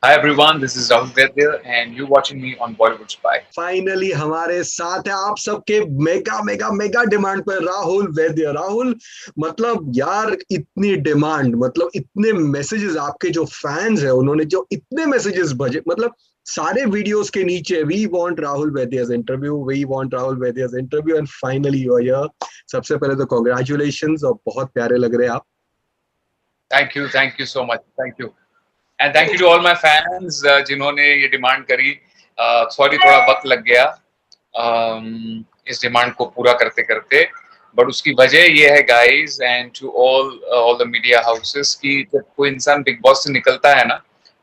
Hi everyone, this is Rahul Vedya and you're watching me on Bollywood Spy. Finally हमारे साथ है आप सबके मेगा मेगा मेगा डिमांड पर राहुल वैद्य। राहुल, मतलब यार इतनी डिमांड, मतलब इतने मैसेजेस, आपके जो फैंस है उन्होंने जो इतने मैसेजेस भेजे, मतलब सारे वीडियोस के नीचे we want Rahul Vaidya's interview, we want Rahul Vaidya's interview and finally you are here. सबसे पहले तो कॉन्ग्रेचुलेशंस, और बहुत प्यारे लग रहे हैं आप। Thank you so much, thank you. And thank you to all my fans जिन्होंने ये डिमांड करी। सॉरी थोड़ा वक्त लग गया इस डिमांड को पूरा करते करते, बट उसकी वजह ये है guys and to all the media houses कि जब कोई इंसान बिग बॉस से निकलता है ना,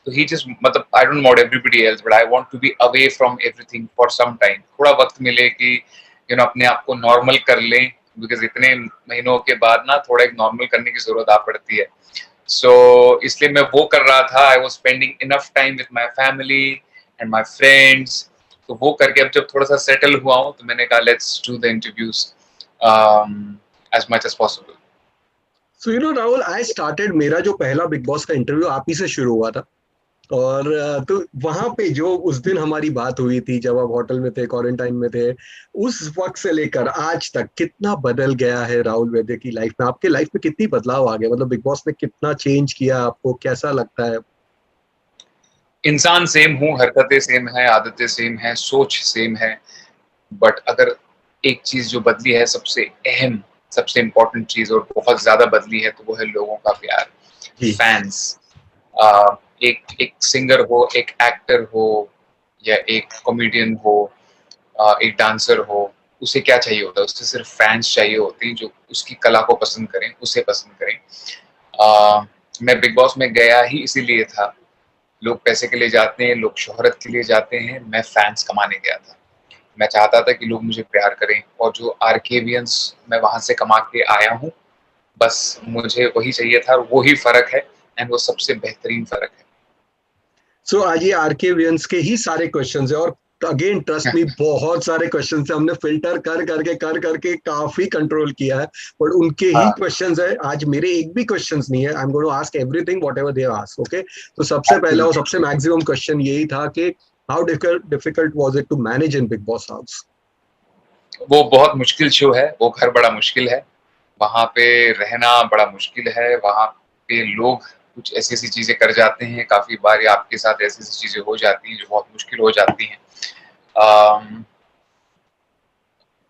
तो ही जस्ट मतलब I don't want everybody else but I want to be away from everything for some time. थोड़ा वक्त मिले कि अपने आप को नॉर्मल कर लें, बिकॉज इतने महीनों के बाद ना थोड़ा एक नॉर्मल करने की जरूरत आ पड़ती है। सो इसलिए मैं वो कर रहा था। I was spending enough time with my family and my friends. तो वो करके अब जब थोड़ा सा सेटल हुआ हूँ तो मैंने कहा let's do the interviews as much as possible. So you know Rahul, I started, मेरा जो पहला बिग बॉस का इंटरव्यू आप ही से शुरू हुआ था। और तो वहां पे जो उस दिन हमारी बात हुई थी जब आप होटल में थे, क्वारंटाइन में थे, उस वक्त से लेकर आज तक कितना बदल गया है राहुल वैद्य की लाइफ में? आपके लाइफ में कितनी बदलाव आ गया? मतलब बिग बॉस ने कितना चेंज किया, आपको कैसा लगता है? इंसान सेम हूँ, हरकतें सेम है, आदतें सेम है, सोच सेम है, बट अगर एक चीज जो बदली है, सबसे अहम, सबसे इम्पोर्टेंट चीज और बहुत ज्यादा बदली है, तो वो है लोगों का प्यार, जी। फैंस। एक एक सिंगर हो, एक एक्टर हो, या एक कॉमेडियन हो, एक डांसर हो, उसे क्या चाहिए होता है? उसे सिर्फ फैंस चाहिए होते हैं जो उसकी कला को पसंद करें, उसे पसंद करें। मैं बिग बॉस में गया ही इसीलिए था। लोग पैसे के लिए जाते हैं, लोग शोहरत के लिए जाते हैं, मैं फैंस कमाने गया था। मैं चाहता था कि लोग मुझे प्यार करें, और जो आर्केवियंस मैं वहां से कमा के आया हूँ, बस मुझे वही चाहिए था, और वही फर्क है, एंड वो सबसे बेहतरीन फर्क सो आज ये आरके वियंस के ही सारे क्वेश्चंस है, और अगेन ट्रस्ट है। मी, बहुत सारे क्वेश्चंस है, हमने फिल्टर कर करके काफी कंट्रोल किया है। पर उनके ही हाँ, क्वेश्चंस है, आज मेरे एक भी क्वेश्चंस नहीं है। I am going to ask everything whatever they ask, okay? तो सबसे पहला और एब्सोल्युटली। सबसे मैक्सिमम क्वेश्चन यही था कि how difficult was it to manage in Bigg Boss house? वो बहुत मुश्किल शो है, वो घर बड़ा मुश्किल है, वहां पे रहना बड़ा मुश्किल है, वहां पे लोग कुछ ऐसी ऐसी चीजें कर जाते हैं, काफी बार आपके साथ ऐसी ऐसी चीजें हो जाती हैं जो बहुत मुश्किल हो जाती हैं। अम,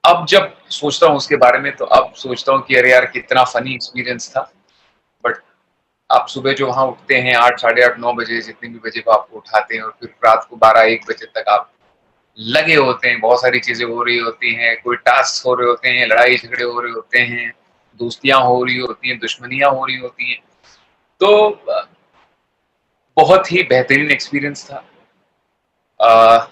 अब जब सोचता हूँ उसके बारे में, तो अब सोचता हूँ कि अरे यार कितना फनी एक्सपीरियंस था। बट आप सुबह जो वहां उठते हैं 8, साढ़े 8, 9 बजे, जितने भी बजे को आपको उठाते हैं, और फिर रात को 12, 1 बजे तक आप लगे होते हैं, बहुत सारी चीजें हो रही होती हैं, कोई टास्क हो रहे होते हैं, लड़ाई झगड़े हो रहे होते हैं, दोस्तियां हो रही होती हैं, दुश्मनियां हो रही होती हैं। तो बहुत ही बेहतरीन एक्सपीरियंस था। अ,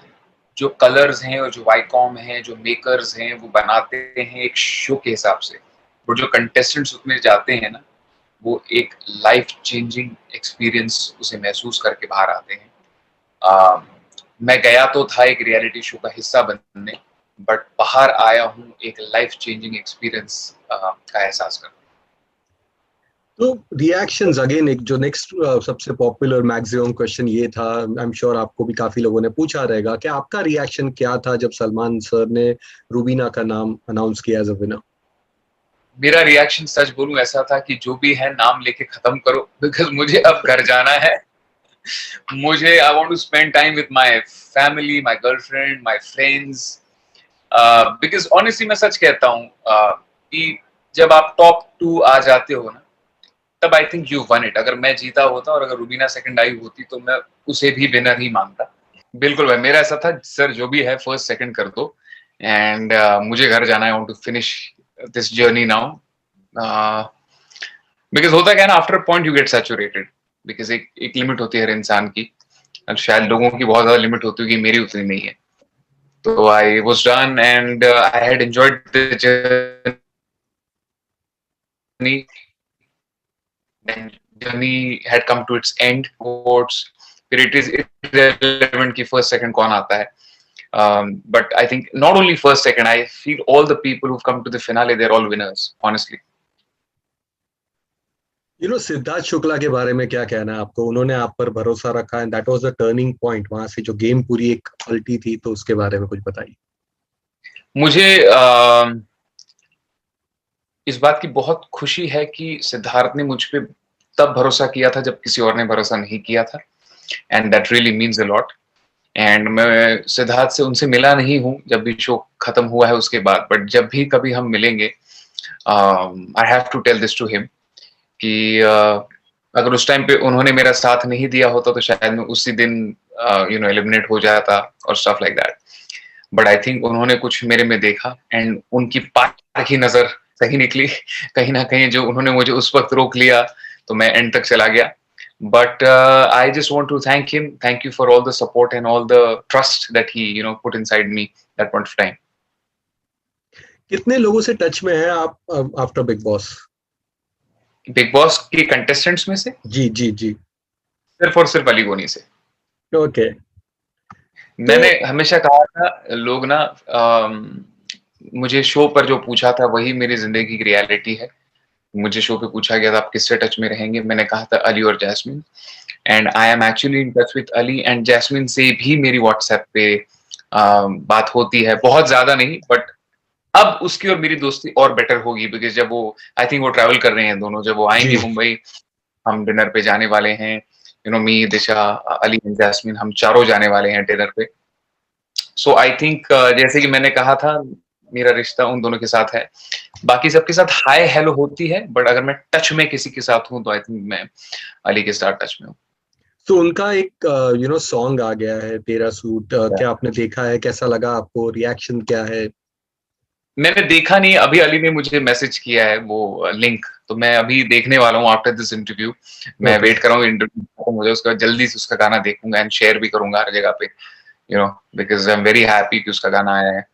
जो कलर्स हैं और जो वाईकॉम हैं, जो मेकर्स हैं, वो बनाते हैं एक शो के हिसाब से, और जो कंटेस्टेंट्स उसमें जाते हैं ना, वो एक लाइफ चेंजिंग एक्सपीरियंस उसे महसूस करके बाहर आते हैं। अ, मैं गया तो था एक रियलिटी शो का हिस्सा बनने, बट बाहर आया हूँ एक लाइफ चेंजिंग एक्सपीरियंस का एहसास करने। तो रिएक्शंस, अगेन एक जो नेक्स्ट सबसे पॉपुलर मैक्सिमम क्वेश्चन ये था, आई एम श्योर आपको भी काफी लोगों ने पूछा रहेगा कि आपका रिएक्शन क्या था जब सलमान सर ने रूबीना का नाम अनाउंस किया एज अ विनर? मेरा रिएक्शन सच बोलूं ऐसा था कि जो भी है नाम लेके खत्म करो, बिकॉज मुझे अब घर जाना है। मुझे I want to spend time with my family, my girlfriend, my friends. Because honestly मैं सच कहता हूँ कि जब आप टॉप 2 आ जाते हो ना, तब I think you one it. अगर मैं जीता होता और अगर रूबीना सेकंड आई होती, तो मैं उसे भी विनर ही मानता। बिल्कुल भाई, मेरा ऐसा था, सर जो भी है फर्स्ट सेकंड कर दो, एंड मुझे घर जाना है, I want to finish this journey now. Because होता क्या है ना, after point you get saturated, because एक एक लिमिट होती है हर इंसान की, और शायद लोगों की बहुत ज्यादा लिमिट होती है, मेरी उतनी नहीं है। तो I was done and I had enjoyed the journey had come to its end votes. फिर इट इज इररिलेवेंट कि फर्स्ट सेकंड कौन आता है। But I think not only first, second, I feel all the people who've come to the finale, they're all winners, honestly. Siddharth Shukla के बारे में क्या कहना है आपको? उन्होंने आप पर भरोसा रखा and that was the turning point, वहां से जो गेम पूरी एक पलटी थी, तो उसके बारे में कुछ बताइए। मुझे इस बात की बहुत खुशी है कि सिद्धार्थ ने मुझ पे तब भरोसा किया था जब किसी और ने भरोसा नहीं किया था, and that really means a lot. And मैं सिद्धार्थ से उनसे मिला नहीं हूँ जब भी शो खत्म हुआ है उसके बाद, बट जब भी कभी हम मिलेंगे I have to tell this to him कि अगर उस टाइम पे उन्होंने मेरा साथ नहीं दिया होता तो शायद मैं उसी दिन एलिमिनेट हो जाता और stuff like that. But I think उन्होंने कुछ मेरे में देखा एंड उनकी पार की नजर सही निकली। कहीं ना कहीं जो उन्होंने मुझे उस वक्त रोक लिया तो मैं एंड तक चला गया। But I just want to thank him. Thank you for all the support and all the trust that he, put inside me that point of time. कितने लोगों से टच में है आप after big boss? Big boss के contestants में से जी जी जी। सिर्फ और सिर्फ अली गोनी से। ओके। तो मैंने हमेशा कहा था, लोग ना मुझे शो पर जो पूछा था वही मेरी जिंदगी की रियलिटी है। मुझे शो पे पूछा गया था आप किससे टच में रहेंगे, मैंने कहा था अली और Jasmin. And I am actually in touch with Ali and Jasmin से भी मेरी व्हाट्सएप पे बात होती है, बहुत ज्यादा नहीं, बट अब उसकी और मेरी दोस्ती और बेटर होगी बिकॉज जब वो, आई थिंक वो ट्रैवल कर रहे हैं दोनों, जब वो जी। आएंगे मुंबई हम डिनर पे जाने वाले हैं। मी, दिशा, अली एंड जैस्मिन, हम चारों जाने वाले हैं डिनर पे। सो आई थिंक जैसे कि मैंने कहा था, मेरा रिश्ता उन दोनों के साथ है। बाकी सबके साथ हाय हेलो होती है, बट अगर मैं टच में किसी के साथ हूँ तो आई थिंक मैं अली के साथ टच में हूँ। तो उनका एक सॉन्ग आ गया है तेरा सूट, क्या आपने देखा है? कैसा लगा आपको? रिएक्शन क्या है? मैंने देखा नहीं, अभी अली ने मुझे मैसेज किया है वो लिंक, तो मैं अभी देखने वाला हूँ आफ्टर दिस इंटरव्यू। मैं ओके। वेट कर रहा हूँ इंटरव्यू खत्म हो जाए उसका, जल्दी से उसका गाना देखूंगा एंड शेयर भी करूंगा हर जगह पे, because I am very happy कि उसका गाना आया है।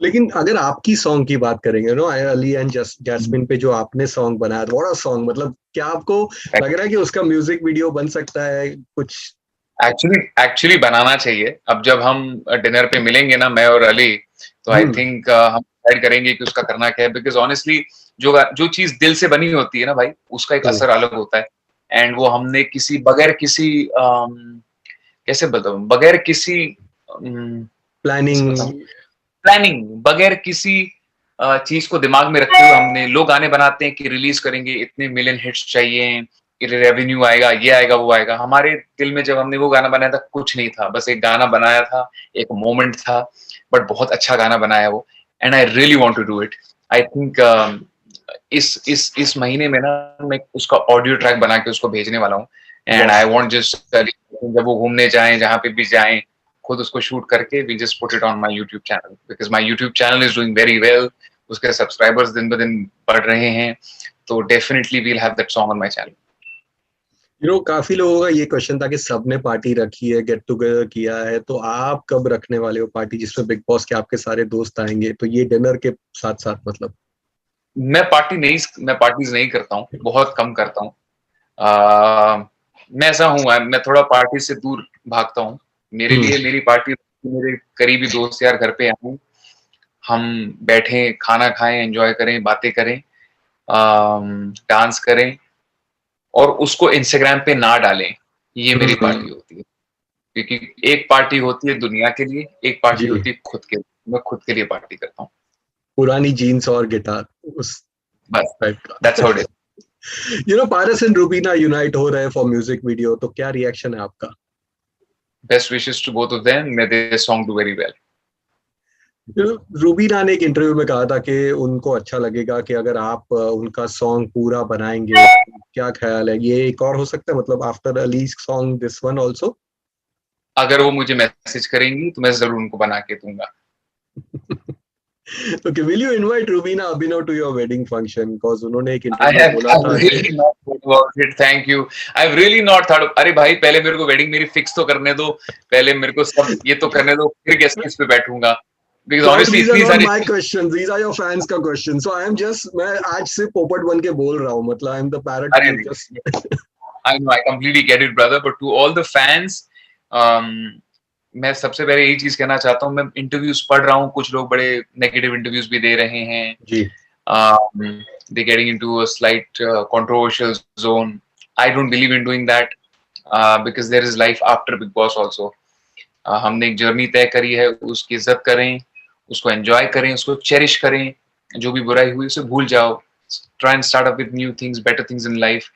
लेकिन अगर आपकी सॉन्ग की बात करेंगे, अली एंड जैस्मिन पे जो आपने सॉन्ग बनाया, व्हाट अ सॉन्ग! मतलब क्या आपको लग रहा है कि उसका म्यूजिक वीडियो बन सकता है कुछ? एक्चुअली एक्चुअली बनाना चाहिए। अब जब हम डिनर पे मिलेंगे ना, मैं और अली, तो आई हम्म। थिंक हम डिसाइड करेंगे कि उसका करना क्या है, बिकॉज ऑनेस्टली जो जो चीज दिल से बनी होती है ना भाई, उसका एक तो असर अलग होता है। एंड वो हमने किसी बगैर किसी कैसे बताऊं, बगैर किसी कैसे प्लानिंग। बताऊं, प्लानिंग, बगैर किसी चीज को दिमाग में रखते हुए हमने, लोग गाने बनाते हैं कि रिलीज करेंगे, इतने मिलियन हिट्स चाहिए, रेवेन्यू आएगा, ये आएगा वो आएगा। हमारे दिल में जब हमने वो गाना बनाया था कुछ नहीं था, बस एक गाना बनाया था, एक मोमेंट था, बट बहुत अच्छा गाना बनाया वो। And I really want to do it. I think इस महीने में ना मैं उसका ऑडियो ट्रैक बना के उसको भेजने वाला हूँ। एंड आई वांट जस्ट जब वो घूमने जाएं, जहां पे भी जाएं, खुद उसको शूट करके we just put it on my YouTube channel, because my YouTube channel is doing very well. उसके सब्सक्राइबर्स दिन ब दिन बढ़ रहे हैं, तो definitely we'll have that song on my channel. काफी लोगों का ये क्वेश्चन था कि सबने पार्टी रखी है, गेट टुगेदर किया है, तो आप कब रखने वाले हो पार्टी जिसमें बिग बॉस के आपके सारे दोस्त आएंगे, तो ये डिनर के साथ साथ मतलब? मैं पार्टीज नहीं करता हूँ, बहुत कम करता हूँ। मैं ऐसा हूँ, मैं थोड़ा पार्टी से दूर भागता हूँ। मेरे हम्म। लिए मेरी पार्टी, मेरे करीबी दोस्त यार घर पे आए, हम बैठे, खाना खाएं, एंजॉय करें, बातें करें, डांस करें, और उसको इंस्टाग्राम पे ना डालें। ये मेरी हम्म। पार्टी होती है। क्योंकि एक पार्टी होती है दुनिया के लिए, एक पार्टी जी। होती है खुद के लिए। मैं खुद के लिए पार्टी करता हूँ, पुरानी जीन्स और गिटार, उस बस। टाइप दैट्स का। How it is. Paras and Rubina unite हो रहे हैं फॉर म्यूजिक वीडियो, तो क्या रिएक्शन है आपका? Best wishes to both of them, may they song do very well. Rubina ने एक इंटरव्यू में कहा था कि उनको अच्छा लगेगा कि अगर आप उनका सॉन्ग पूरा बनाएंगे, क्या ख्याल है? ये एक और हो सकता है, मतलब after Ali song this one also? अगर वो मुझे मैसेज करेंगी तो मैं जरूर उनको बना के दूंगा। Okay, will you invite Rubina Abhinav to your wedding function? Because उन्होंने एक I इंटरव्यू में have बोला I've था कि really not thought about it. Thank you. I've really not thought. अरे भाई, पहले मेरे को वेडिंग मेरी फिक्स तो करने दो, पहले मेरे को सब ये तो करने दो, फिर गेस्ट लिस्ट पे बैठूंगा। Because cloud, honestly these are इतनी नॉट सारी, my questions, these are your fans का question, so I am just, मैं आज से पोपट बन के बोल रहा हूँ, मतलब आई एम द पैरट अरे हु नहीं, just. I know, I completely get it brother, but to all the fans, मैं सबसे पहले यही चीज कहना चाहता हूँ। मैं इंटरव्यूज पढ़ रहा हूँ, कुछ लोग बड़े नेगेटिव इंटरव्यूज भी दे रहे हैं। जी। they're getting into a slight controversial zone. I don't believe in doing that because there is life after Big Boss also. हमने एक जर्नी तय करी है, उसकी इज्जत करें, उसको एंजॉय करें, उसको चेरिश करें, जो भी बुराई हुई उसे भूल जाओ, try and start up with new things, better things in life.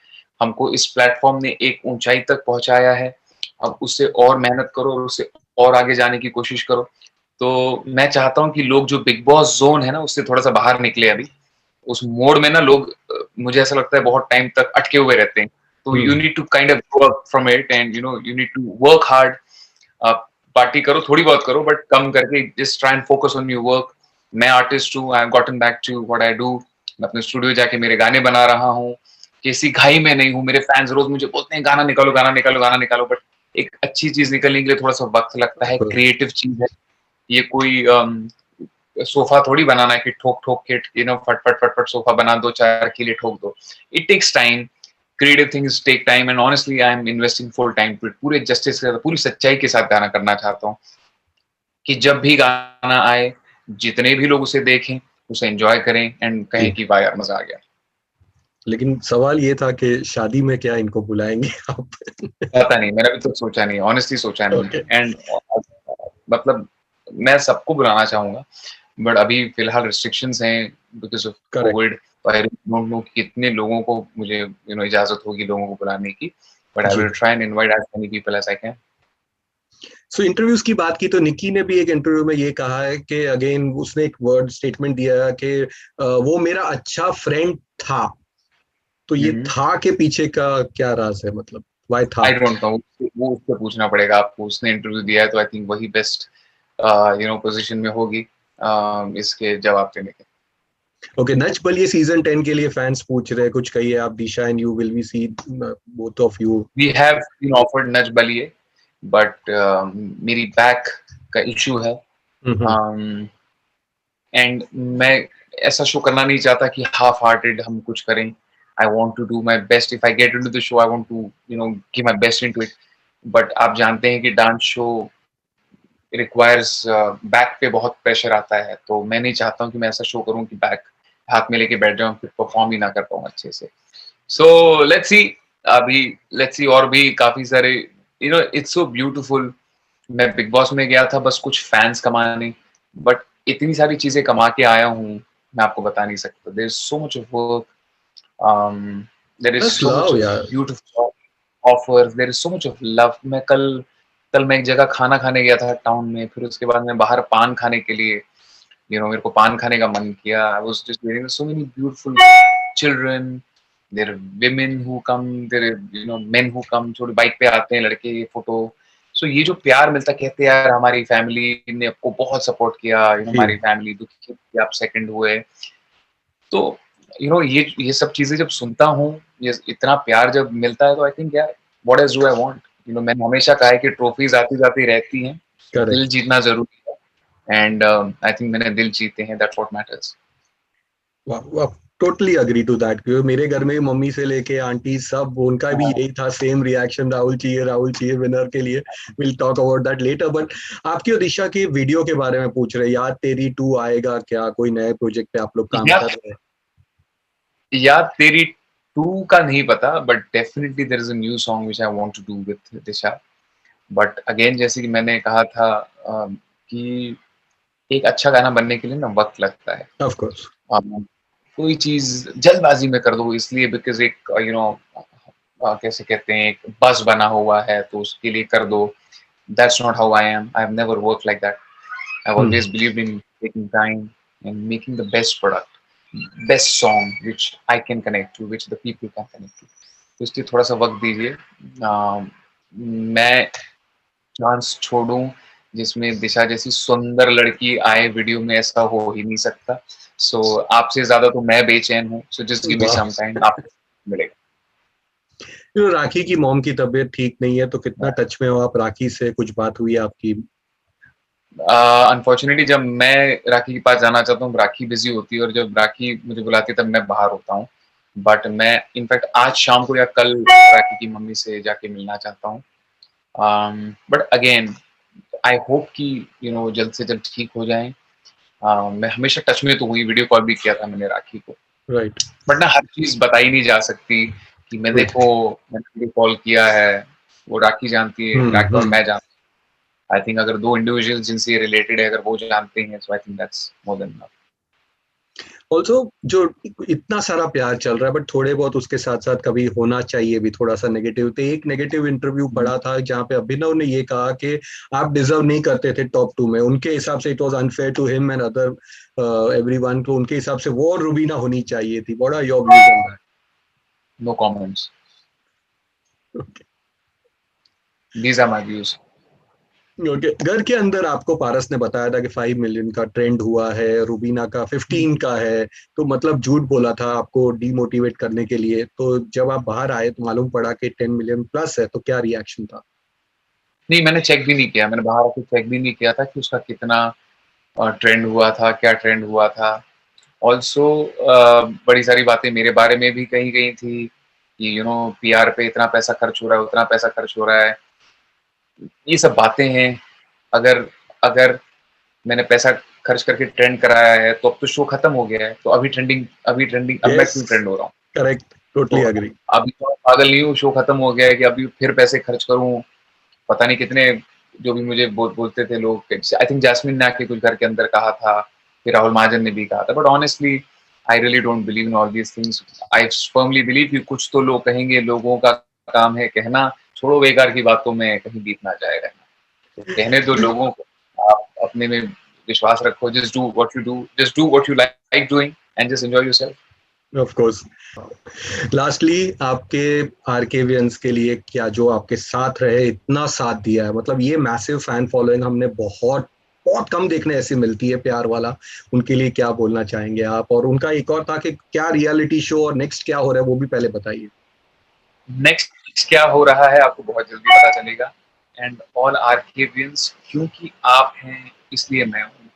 हमको इस प्लेटफॉर्म ने एक ऊंचाई तक पहुंचाया है, अब उससे और मेहनत करो और उससे और आगे जाने की कोशिश करो। तो मैं चाहता हूँ कि लोग जो बिग बॉस जोन है ना उससे थोड़ा सा बाहर निकले अभी। उस मोड में ना लोग मुझे ऐसा लगता है बहुत टाइम तक अटके हुए रहते हैं। तो you need to kind of work from it and you need to work hard. Party करो, थोड़ी बहुत करो, बट कम करके just try and focus on your work. मैं आर्टिस्ट हूँ, I have gotten back to what I do. मैं अपने स्टूडियो जाके मेरे गाने बना रहा हूँ, किसी घाई में नहीं हूँ। मेरे फैंस रोज मुझे बोलते हैं गाना निकालो, गाना निकालो, गाना निकालो, बट एक अच्छी चीज निकलने के लिए थोड़ा सा वक्त लगता है। क्रिएटिव चीज है ये, कोई सोफा थोड़ी बनाना है कि ठोक ठोक के फट फट फट फट सोफा बना दो, चार कीले ठोक दो। It takes time, creative things take time, and honestly I am investing full time to it. पूरे जस्टिस के साथ, पूरी सच्चाई के साथ गाना करना चाहता हूँ कि जब भी गाना आए, जितने भी लोग उसे देखें, उसे एंजॉय करें एंड कहें कि वाह यार मजा आ गया। लेकिन सवाल ये था कि शादी में क्या इनको बुलाएंगे आप? पता नहीं, मैंने अभी तो सोचा नहीं, ऑनेस्टली सोचा नहीं। ओके, एंड मतलब मैं सबको बुलाना चाहूंगा, बट अभी फिलहाल रिस्ट्रिक्शंस हैं because of correct. Covid. I don't know कितने लोगों को मुझे इजाजत होगी लोगों को बुलाने की, बट आई जी। Will try and invite as many people as I can. So interviews की बात की तो निक्की ने भी एक इंटरव्यू में ये कहा है कि अगेन उसने एक वर्ड स्टेटमेंट दिया है कि वो मेरा अच्छा फ्रेंड था। तो ये था के पीछे का क्या राज है, मतलब व्हाई था? आई डोंट नो, वो उससे पूछना पड़ेगा आपको। उसने इंटरव्यू दिया है तो आई थिंक वही बेस्ट पोजीशन में होगी इसके जवाब देने के। ओके, नच बलिए सीजन 10 के लिए फैंस पूछ रहे हैं, कुछ कहिए आप। Disha and you, will we see both of you? We have been offered Nach Baliye, but मेरी बैक का इशू है, एंड मैं ऐसा शो करना नहीं चाहता कि हाफ हार्टेड हम कुछ करें। I want to do my best. If I get into the show I want to give my best into it. But आप जानते हैं कि डांस शो रिक्वायर्स बैक पे बहुत प्रेशर आता है, तो मैं नहीं चाहता हूँ कि मैं ऐसा शो करूँ कि बैक हाथ में लेके बैठ जाऊँ, फिर परफॉर्म ही ना कर पाऊँ अच्छे से। सो लेट्स सी, अभी लेट्स सी। और भी काफी सारे इट्स सो ब्यूटीफुल। मैं बिग बॉस में गया था बस कुछ फैंस कमाने, बट इतनी सारी चीजें कमा के आया हूँ, मैं आपको बता नहीं सकता। There is so much of work, there is बस सो मच लव ऑफ यार। Beautiful offers, there is so much of love. मैं कल कल मैं एक जगह खाना खाने गया था टाउन में, फिर उसके बाद मैं बाहर पान खाने के लिए, मेरे को पान खाने का मन किया। I was just waiting, so many beautiful children, there women who come, there men who come, थोड़ी बाइक पे आते हैं लड़के, फोटो। सो ये जो प्यार मिलता, कहते हैं यार हमारी फैमिली ने आपको बहुत सपोर्ट किया, जी। हमारी फैमिली दुखी थी आप सेकंड हुए। तो ये सब चीजें जब सुनता हूँ, ये इतना प्यार जब मिलता है, तो आई थिंक यार what else do I want. मैंने हमेशा कहा है कि ट्रॉफीज आती जाती रहती हैं, दिल करेक्ट। जीतना जरूरी है, एंड आई थिंक मैंने दिल जीते हैं, that's what matters. Totally agree to that, क्योंकि मेरे घर में मम्मी से लेके आंटी सब, उनका भी यही था, सेम रिएक्शन, राहुल चाहिए विनर के लिए। Will talk about that later. But आपकी और दिशा की वीडियो के बारे में पूछ रहे हैं, याद तेरी 2 आएगा क्या? कोई नए प्रोजेक्ट पे आप लोग काम कर रहे हैं? याद तेरी 2 का नहीं पता, but definitely there is a new song which I want to do with Disha. But again जैसे कि मैंने कहा था कि एक अच्छा गाना बनने के लिए ना वक्त लगता है। Of course. कोई चीज जल्दबाजी में कर दो इसलिए बिकॉज एक कैसे कहते हैं, एक बस बना हुआ है तो उसके लिए कर दो। That's not how I am. I have never work like that. I have always believed in taking time and making the best product, best song which I can connect to, which the people can connect to। तो इसलिए थोड़ा सा वक्त दीजिए। मैं chance छोड़ूं जिसमें दिशा जैसी सुंदर लड़की आए वीडियो में, ऐसा हो ही नहीं सकता। सो आपसे ज्यादा तो मैं बेचैन हूँ। सो जस्ट गिव मी वाह। सम टाइम, आप मिलेगा। राखी की मॉम की तबीयत ठीक नहीं है, तो कितना टच में हो आप राखी से? कुछ बात हुई आपकी? अनफॉर्चुनेटली जब मैं राखी के पास जाना चाहता हूँ, राखी बिजी होती है, और जब राखी मुझे बुलाती है तब मैं बाहर होता हूँ। बट मैं इनफैक्ट आज शाम को या कल राखी की मम्मी से जाके मिलना चाहता हूँ। बट अगेन आई होप कि जल्द से जल्द ठीक हो जाए। मैं हमेशा टच में तो हुई, वीडियो कॉल भी किया था मैंने राखी को। राइट। बट ना हर चीज बताई नहीं जा सकती कि मैंने कॉल किया है, वो राखी जानती है, राखी और हम्म। मैं जानती हूँ। आई थिंक अगर दो इंडिविजुअल जिनसे रिलेटेड है अगर वो जानते हैं, so I think that's more than enough. Also जो इतना सारा प्यार चल रहा है, बट थोड़े बहुत उसके साथ साथ कभी होना चाहिए भी थोड़ा सा नेगेटिव। तो एक नेगेटिव इंटरव्यू पढ़ा था जहाँ पे अभिनव ने ये कहा कि आप डिजर्व नहीं करते थे टॉप 2 में। उनके हिसाब से it was unfair to him and other everyone. तो उनके हिसाब से वो और रुबीना होनी चाहिए थी। What are your views on no comments, that? These are my views. Okay. घर के अंदर आपको पारस ने बताया था कि 5 मिलियन का ट्रेंड हुआ है, रुबीना का 15 का है। तो मतलब झूठ बोला था आपको डीमोटिवेट करने के लिए। तो जब आप बाहर आए तो मालूम पड़ा कि 10 मिलियन प्लस है, तो क्या रिएक्शन था? नहीं, मैंने चेक भी नहीं किया, मैंने बाहर आके चेक भी नहीं किया था कि उसका कितना ट्रेंड हुआ था, क्या ट्रेंड हुआ था। ऑल्सो बड़ी सारी बातें मेरे बारे में भी कही गई थी कि पीआर पे इतना पैसा खर्च हो रहा है, उतना पैसा खर्च हो रहा है। ये सब बातें हैं। अगर अगर मैंने पैसा खर्च करके ट्रेंड कराया है तो अब तो शो खत्म हो गया है, तो अभी ट्रेंडिंग अब मैं यस, क्यों ट्रेंड हो रहा हूँ? करेक्ट, तो टोटली अग्री। अभी तो मैं पागल नहीं हूँ, शो खत्म हो गया है कि अभी फिर पैसे खर्च करूँ। पता नहीं कितने जो भी मुझे बोलते थे लोग। आई थिंक जैस्मिन ने आके कुछ घर के अंदर कहा था, फिर राहुल महाजन ने भी कहा था। But honestly I really don't believe in all these things. I firmly believe कि कुछ तो लोग कहेंगे, लोगों का काम है कहना। छोड़ो बेकार की बातों में कहीं बीत ना जाए रहना। तो कहने दो लोगों को, आप अपने में विश्वास रखो। Just do what you like doing and just enjoy yourself. Of course. Lastly आपके आरकेवियंस के लिए क्या, जो आपके साथ रहे, इतना साथ दिया है, मतलब ये मैसिव फैन फॉलोइंग हमने बहुत बहुत कम देखने ऐसी मिलती है प्यार वाला। उनके लिए क्या बोलना चाहेंगे आप? और उनका एक और था कि क्या रियलिटी शो और नेक्स्ट क्या हो रहा है वो भी पहले बताइए। नेक्स्ट क्या हो रहा है आपको बहुत जल्दी पता चलेगा। एंड ऑल आर्केवियंस, क्योंकि आप हैं इसलिए मैं हूँ।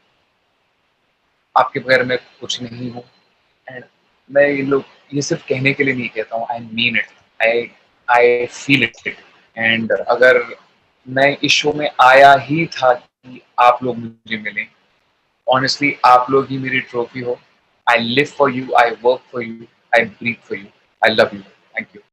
आपके बगैर मैं कुछ नहीं हूँ। एंड मैं ये सिर्फ कहने के लिए नहीं कहता हूँ, I mean it. I I feel it. And अगर मैं इस शो में आया ही था कि आप लोग मुझे मिलें, ऑनेस्टली आप लोग ही मेरी ट्रॉफी हो। I live for you, I work for you, I breathe for you, I love you. Thank you.